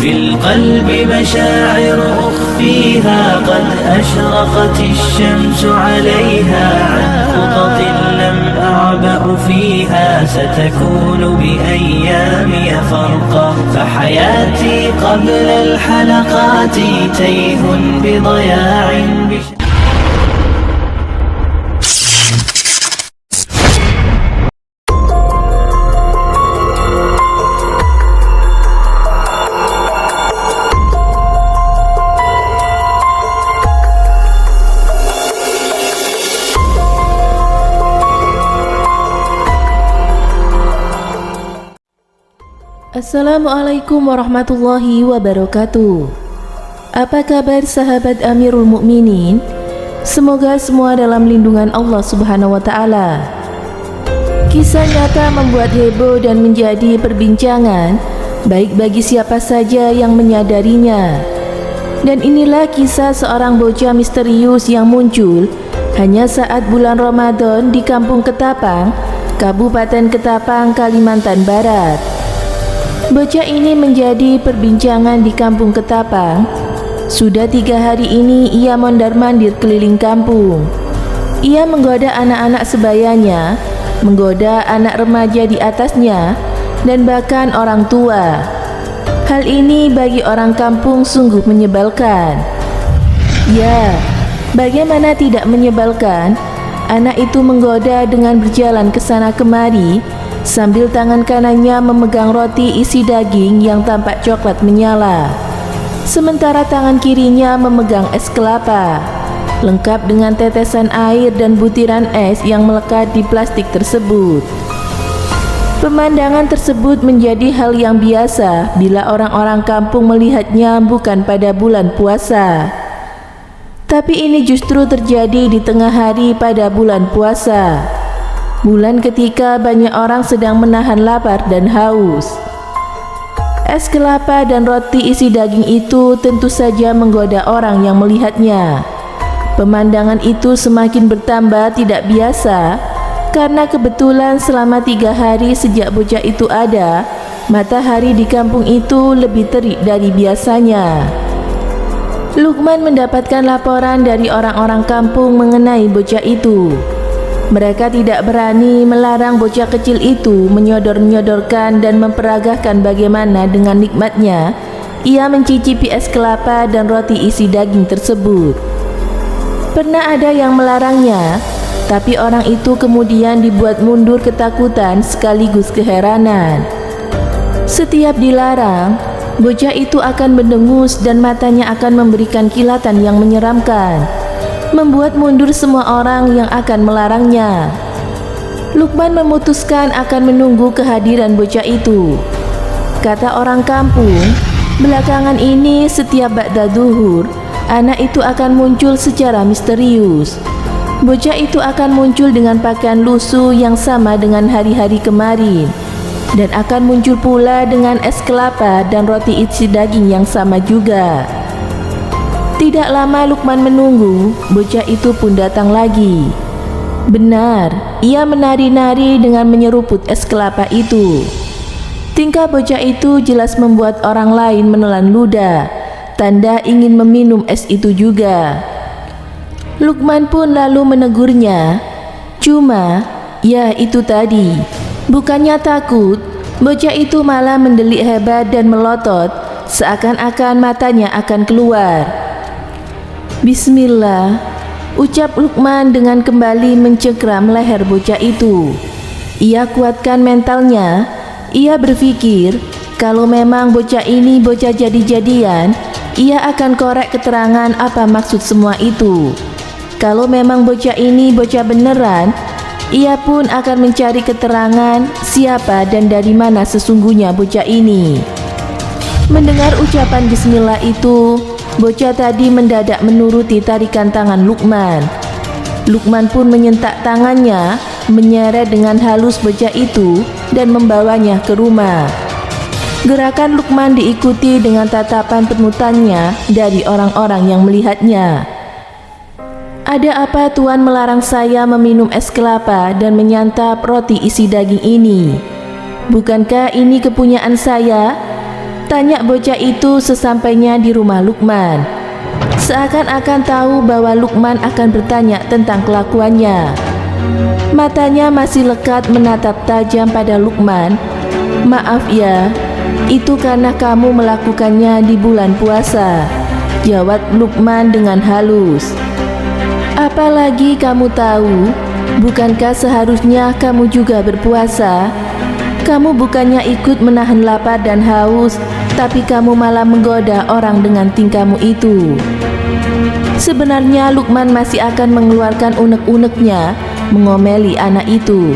في القلب مشاعر أخفيها قد أشرقت الشمس عليها عن خطط لم أعبأ فيها ستكون بأيامي فرقا فحياتي قبل الحلقات تيه بضياع Assalamualaikum warahmatullahi wabarakatuh. Apa kabar sahabat Amirul Mukminin? Semoga semua dalam lindungan Allah Subhanahu wa Ta'ala. Kisah nyata membuat heboh dan menjadi perbincangan baik bagi siapa saja yang menyadarinya. Dan inilah kisah seorang bocah misterius yang muncul hanya saat bulan Ramadan di Kampung Ketapang, Kabupaten Ketapang, Kalimantan Barat. Bocah ini menjadi perbincangan di Kampung Ketapang. Sudah 3 hari ini ia mondar-mandir keliling kampung. Ia menggoda anak-anak sebayanya, menggoda anak remaja di atasnya, dan bahkan orang tua. Hal ini bagi orang kampung sungguh menyebalkan. Ya, bagaimana tidak menyebalkan? Anak itu menggoda dengan berjalan ke sana kemari, sambil tangan kanannya memegang roti isi daging yang tampak coklat menyala, sementara tangan kirinya memegang es kelapa, lengkap dengan tetesan air dan butiran es yang melekat di plastik tersebut. Pemandangan tersebut menjadi hal yang biasa bila orang-orang kampung melihatnya bukan pada bulan puasa. Tapi ini justru terjadi di tengah hari pada bulan puasa, bulan ketika banyak orang sedang menahan lapar dan haus. Es kelapa dan roti isi daging itu tentu saja menggoda orang yang melihatnya. Pemandangan itu semakin bertambah tidak biasa karena kebetulan selama 3 hari sejak bocah itu ada, matahari di kampung itu lebih terik dari biasanya. Lukman mendapatkan laporan dari orang-orang kampung mengenai bocah itu. Mereka tidak berani melarang bocah kecil itu menyodor-nyodorkan dan memperagakan bagaimana dengan nikmatnya ia mencicipi es kelapa dan roti isi daging tersebut. Pernah ada yang melarangnya, tapi orang itu kemudian dibuat mundur ketakutan sekaligus keheranan. Setiap dilarang, bocah itu akan mendengus dan matanya akan memberikan kilatan yang menyeramkan, membuat mundur semua orang yang akan melarangnya. Lukman memutuskan akan menunggu kehadiran bocah itu. Kata orang kampung, belakangan ini setiap ba'da zuhur, anak itu akan muncul secara misterius. Bocah itu akan muncul dengan pakaian lusuh yang sama dengan hari-hari kemarin, dan akan muncul pula dengan es kelapa dan roti isi daging yang sama juga. Tidak lama Lukman menunggu, bocah itu pun datang lagi. Benar, ia menari-nari dengan menyeruput es kelapa itu. Tingkah bocah itu jelas membuat orang lain menelan ludah, tanda ingin meminum es itu juga. Lukman pun lalu menegurnya. Cuma, ya itu tadi, bukannya takut, bocah itu malah mendelik hebat dan melotot, seakan-akan matanya akan keluar. Bismillah, ucap Lukman dengan kembali mencengkram leher bocah itu. Ia kuatkan mentalnya. Ia berpikir, kalau memang bocah ini bocah jadi-jadian, ia akan korek keterangan apa maksud semua itu. Kalau memang bocah ini bocah beneran, ia pun akan mencari keterangan siapa dan dari mana sesungguhnya bocah ini. Mendengar ucapan bismillah itu, bocah tadi mendadak menuruti tarikan tangan Lukman. Lukman pun menyentak tangannya, menyeret dengan halus bocah itu dan membawanya ke rumah. Gerakan Lukman diikuti dengan tatapan penutannya dari orang-orang yang melihatnya. Ada apa Tuan melarang saya meminum es kelapa dan menyantap roti isi daging ini? Bukankah ini kepunyaan saya? Tanya bocah itu sesampainya di rumah Luqman. Seakan-akan tahu bahwa Luqman akan bertanya tentang kelakuannya. Matanya masih lekat menatap tajam pada Luqman. "Maaf ya, itu karena kamu melakukannya di bulan puasa," jawab Luqman dengan halus. "Apalagi kamu tahu, bukankah seharusnya kamu juga berpuasa? Kamu bukannya ikut menahan lapar dan haus, tapi kamu malah menggoda orang dengan tingkahmu itu." Sebenarnya Luqman masih akan mengeluarkan unek-uneknya mengomeli anak itu.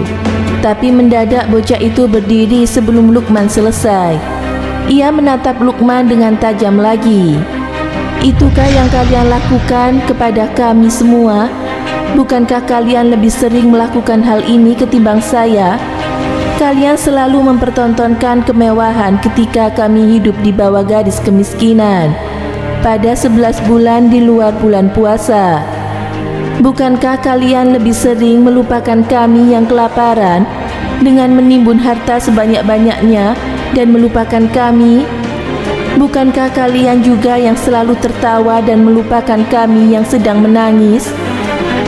Tapi mendadak bocah itu berdiri sebelum Luqman selesai. Ia menatap Luqman dengan tajam lagi. "Itukah yang kalian lakukan kepada kami semua? Bukankah kalian lebih sering melakukan hal ini ketimbang saya? Kalian selalu mempertontonkan kemewahan ketika kami hidup di bawah garis kemiskinan pada 11 bulan di luar bulan puasa. Bukankah kalian lebih sering melupakan kami yang kelaparan dengan menimbun harta sebanyak-banyaknya dan melupakan kami? Bukankah kalian juga yang selalu tertawa dan melupakan kami yang sedang menangis?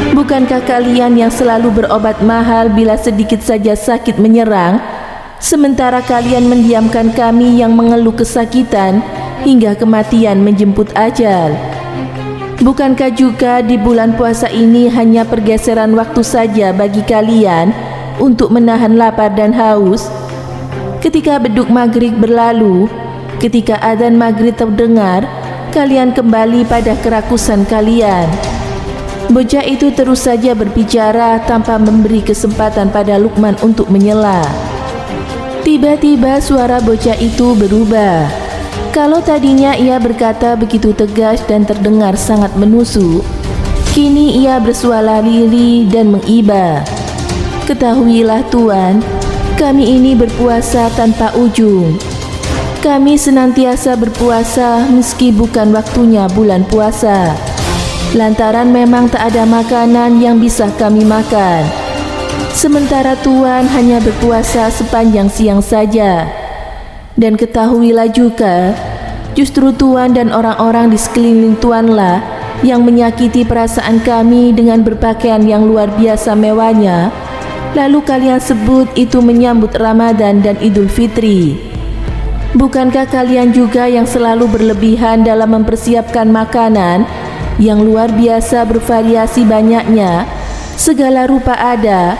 Bukankah kalian yang selalu berobat mahal bila sedikit saja sakit menyerang, sementara kalian mendiamkan kami yang mengeluh kesakitan hingga kematian menjemput ajal? Bukankah juga di bulan puasa ini hanya pergeseran waktu saja bagi kalian untuk menahan lapar dan haus? Ketika beduk maghrib berlalu, ketika adzan maghrib terdengar, kalian kembali pada kerakusan kalian." Bocah itu terus saja berbicara tanpa memberi kesempatan pada Luqman untuk menyela. Tiba-tiba suara bocah itu berubah. Kalau tadinya ia berkata begitu tegas dan terdengar sangat menusuk, kini ia bersuara lirih dan mengiba. "Ketahuilah Tuan, kami ini berpuasa tanpa ujung. Kami senantiasa berpuasa meski bukan waktunya bulan puasa. Lantaran memang tak ada makanan yang bisa kami makan. Sementara Tuan hanya berpuasa sepanjang siang saja. Dan ketahuilah juga, justru Tuan dan orang-orang di sekeliling Tuanlah yang menyakiti perasaan kami dengan berpakaian yang luar biasa mewahnya. Lalu kalian sebut itu menyambut Ramadan dan Idul Fitri. Bukankah kalian juga yang selalu berlebihan dalam mempersiapkan makanan yang luar biasa bervariasi banyaknya, segala rupa ada,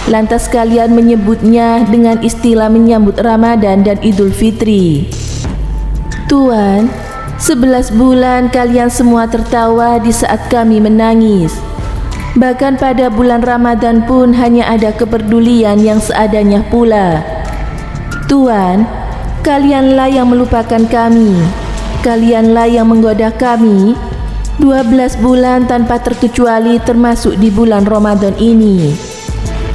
lantas kalian menyebutnya dengan istilah menyambut Ramadan dan Idul Fitri? Tuan, 11 bulan kalian semua tertawa di saat kami menangis. Bahkan pada bulan Ramadan pun hanya ada kepedulian yang seadanya pula. Tuan, kalianlah yang melupakan kami, kalianlah yang menggoda kami. 12 bulan tanpa terkecuali termasuk di bulan Ramadan ini.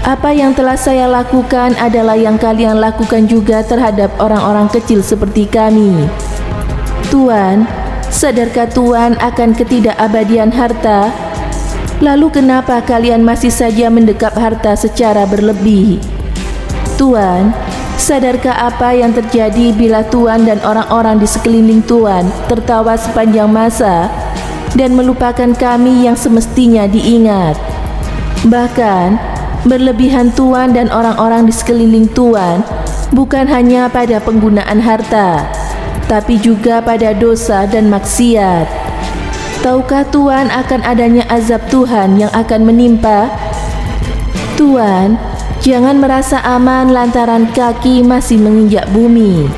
Apa yang telah saya lakukan adalah yang kalian lakukan juga terhadap orang-orang kecil seperti kami. Tuan, sadarkah Tuan akan ketidakabadian harta? Lalu kenapa kalian masih saja mendekap harta secara berlebih? Tuan, sadarkah apa yang terjadi bila Tuan dan orang-orang di sekeliling Tuan tertawa sepanjang masa dan melupakan kami yang semestinya diingat? Bahkan, berlebihan Tuan dan orang-orang di sekeliling Tuan bukan hanya pada penggunaan harta, tapi juga pada dosa dan maksiat. Tahukah Tuan akan adanya azab Tuhan yang akan menimpa? Tuan, jangan merasa aman lantaran kaki masih menginjak bumi.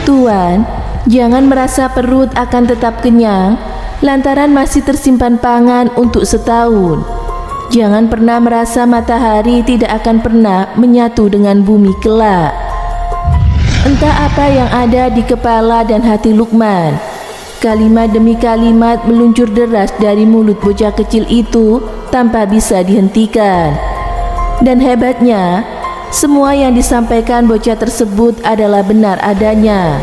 Tuan, jangan merasa perut akan tetap kenyang lantaran masih tersimpan pangan untuk setahun. Jangan pernah merasa matahari tidak akan pernah menyatu dengan bumi kelak. Entah apa yang ada di kepala dan hati Luqman. Kalimat demi kalimat meluncur deras dari mulut bocah kecil itu tanpa bisa dihentikan. Dan hebatnya, semua yang disampaikan bocah tersebut adalah benar adanya.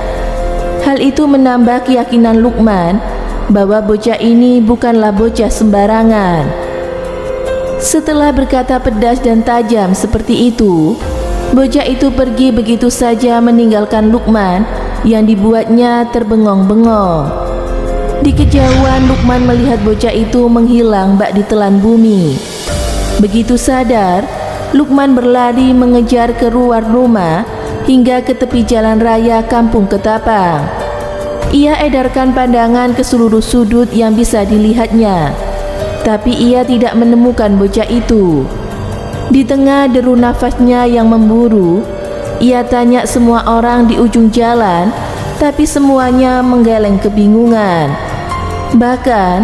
Hal itu menambah keyakinan Luqman bahwa bocah ini bukanlah bocah sembarangan. Setelah berkata pedas dan tajam seperti itu, bocah itu pergi begitu saja meninggalkan Luqman yang dibuatnya terbengong-bengong. Di kejauhan Luqman melihat bocah itu menghilang bak ditelan bumi. Begitu sadar, Luqman berlari mengejar keluar rumah hingga ke tepi jalan raya kampung Ketapang. Ia edarkan pandangan ke seluruh sudut yang bisa dilihatnya, tapi ia tidak menemukan bocah itu. Di tengah deru nafasnya yang memburu, ia tanya semua orang di ujung jalan, tapi semuanya menggeleng kebingungan. Bahkan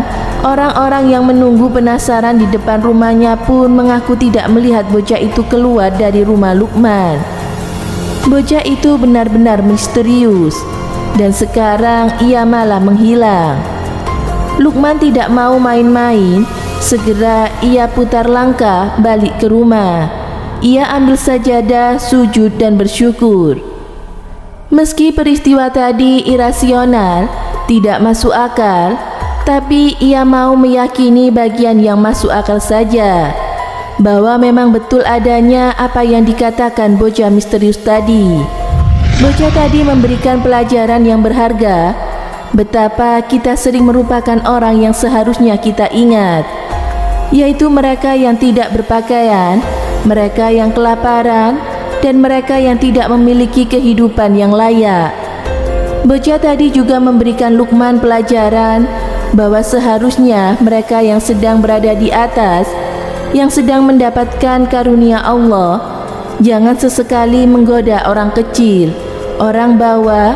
orang-orang yang menunggu penasaran di depan rumahnya pun mengaku tidak melihat bocah itu keluar dari rumah Luqman. Bocah itu benar-benar misterius, dan sekarang ia malah menghilang. Luqman tidak mau main-main, segera ia putar langkah balik ke rumah. Ia ambil sajadah, sujud dan bersyukur. Meski peristiwa tadi irasional, tidak masuk akal, tapi ia mau meyakini bagian yang masuk akal saja, bahwa memang betul adanya apa yang dikatakan bocah misterius tadi. Bocah tadi memberikan pelajaran yang berharga, betapa kita sering merupakan orang yang seharusnya kita ingat, yaitu mereka yang tidak berpakaian, mereka yang kelaparan, dan mereka yang tidak memiliki kehidupan yang layak. Bocah tadi juga memberikan Luqman pelajaran bahwa seharusnya mereka yang sedang berada di atas, yang sedang mendapatkan karunia Allah, jangan sesekali menggoda orang kecil, orang bawah,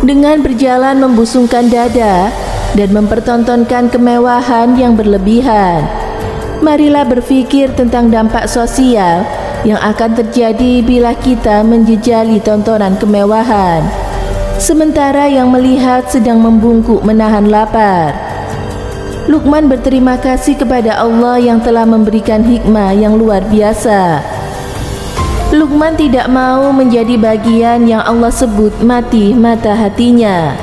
dengan berjalan membusungkan dada dan mempertontonkan kemewahan yang berlebihan. Marilah berpikir tentang dampak sosial yang akan terjadi bila kita menjejali tontonan kemewahan, sementara yang melihat sedang membungkuk menahan lapar. Luqman berterima kasih kepada Allah yang telah memberikan hikmah yang luar biasa. Luqman tidak mau menjadi bagian yang Allah sebut mati mata hatinya.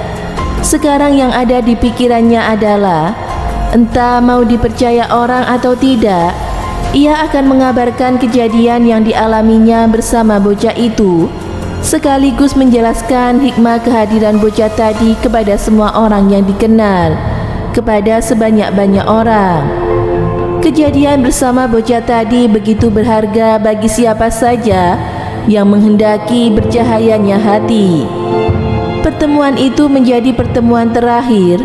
Sekarang yang ada di pikirannya adalah, entah mau dipercaya orang atau tidak, ia akan mengabarkan kejadian yang dialaminya bersama bocah itu, sekaligus menjelaskan hikmah kehadiran bocah tadi kepada semua orang yang dikenal, kepada sebanyak-banyak orang. Kejadian bersama bocah tadi begitu berharga bagi siapa saja yang menghendaki bercahayanya hati. Pertemuan itu menjadi pertemuan terakhir.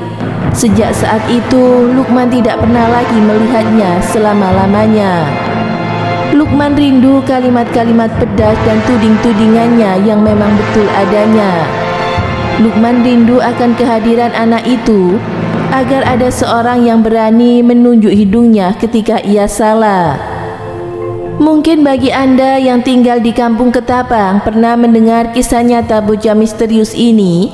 Sejak saat itu, Luqman tidak pernah lagi melihatnya selama-lamanya. Luqman rindu kalimat-kalimat pedas dan tuding-tudingannya yang memang betul adanya. Luqman rindu akan kehadiran anak itu, agar ada seorang yang berani menunjuk hidungnya ketika ia salah. Mungkin bagi Anda yang tinggal di kampung Ketapang pernah mendengar kisah nyata bocah misterius ini.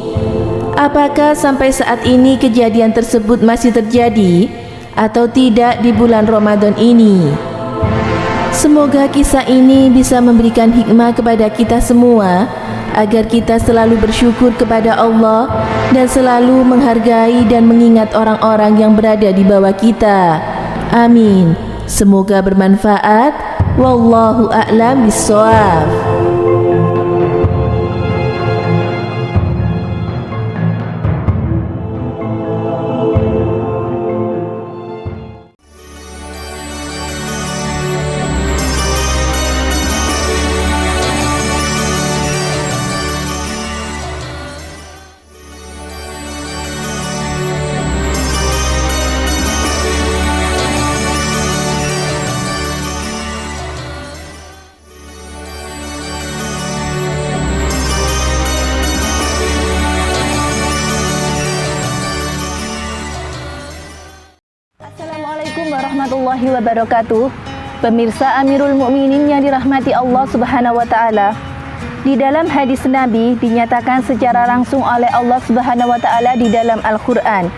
Apakah sampai saat ini kejadian tersebut masih terjadi atau tidak di bulan Ramadan ini? Semoga kisah ini bisa memberikan hikmah kepada kita semua, agar kita selalu bersyukur kepada Allah dan selalu menghargai dan mengingat orang-orang yang berada di bawah kita. Amin. Semoga bermanfaat. Wallahu a'lam bishawab. Assalamualaikum warahmatullahi wabarakatuh. Pemirsa Amirul Mukminin yang dirahmati Allah Subhanahu wa taala. Di dalam hadis Nabi dinyatakan secara langsung oleh Allah Subhanahu wa taala di dalam Al-Qur'an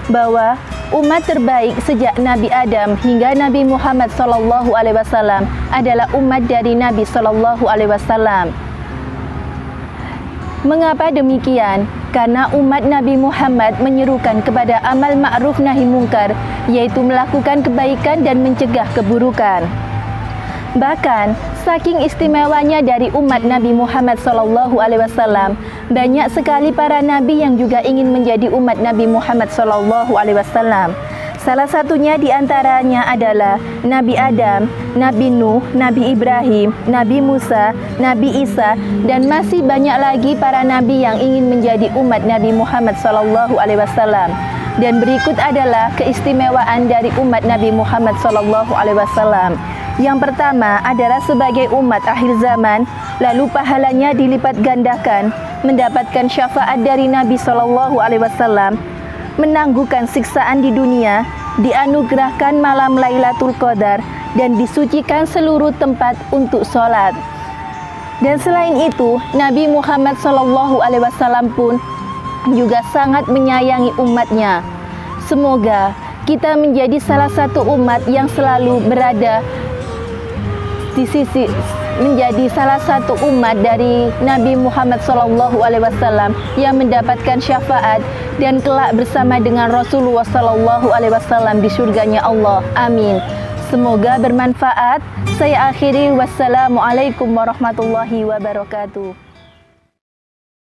bahwa umat terbaik sejak Nabi Adam hingga Nabi Muhammad sallallahu alaihi wasallam adalah umat dari Nabi sallallahu alaihi wasallam. Mengapa demikian? Karena umat Nabi Muhammad menyerukan kepada amal ma'ruf nahi mungkar, yaitu melakukan kebaikan dan mencegah keburukan. Bahkan saking istimewanya dari umat Nabi Muhammad SAW, banyak sekali para nabi yang juga ingin menjadi umat Nabi Muhammad SAW. Salah satunya diantaranya adalah Nabi Adam, Nabi Nuh, Nabi Ibrahim, Nabi Musa, Nabi Isa, dan masih banyak lagi para nabi yang ingin menjadi umat Nabi Muhammad SAW. Dan berikut adalah keistimewaan dari umat Nabi Muhammad SAW. Yang pertama adalah sebagai umat akhir zaman, lalu pahalanya dilipat gandakan, mendapatkan syafaat dari Nabi SAW, menangguhkan siksaan di dunia, dianugerahkan malam Lailatul Qadar, dan disucikan seluruh tempat untuk sholat. Dan selain itu, Nabi Muhammad SAW pun juga sangat menyayangi umatnya. Semoga kita menjadi salah satu umat yang selalu berada di sisi, menjadi salah satu umat dari Nabi Muhammad SAW yang mendapatkan syafaat dan kelak bersama dengan Rasulullah SAW di surganya Allah. Amin. Semoga bermanfaat. Saya akhiri. Wassalamualaikum warahmatullahi wabarakatuh.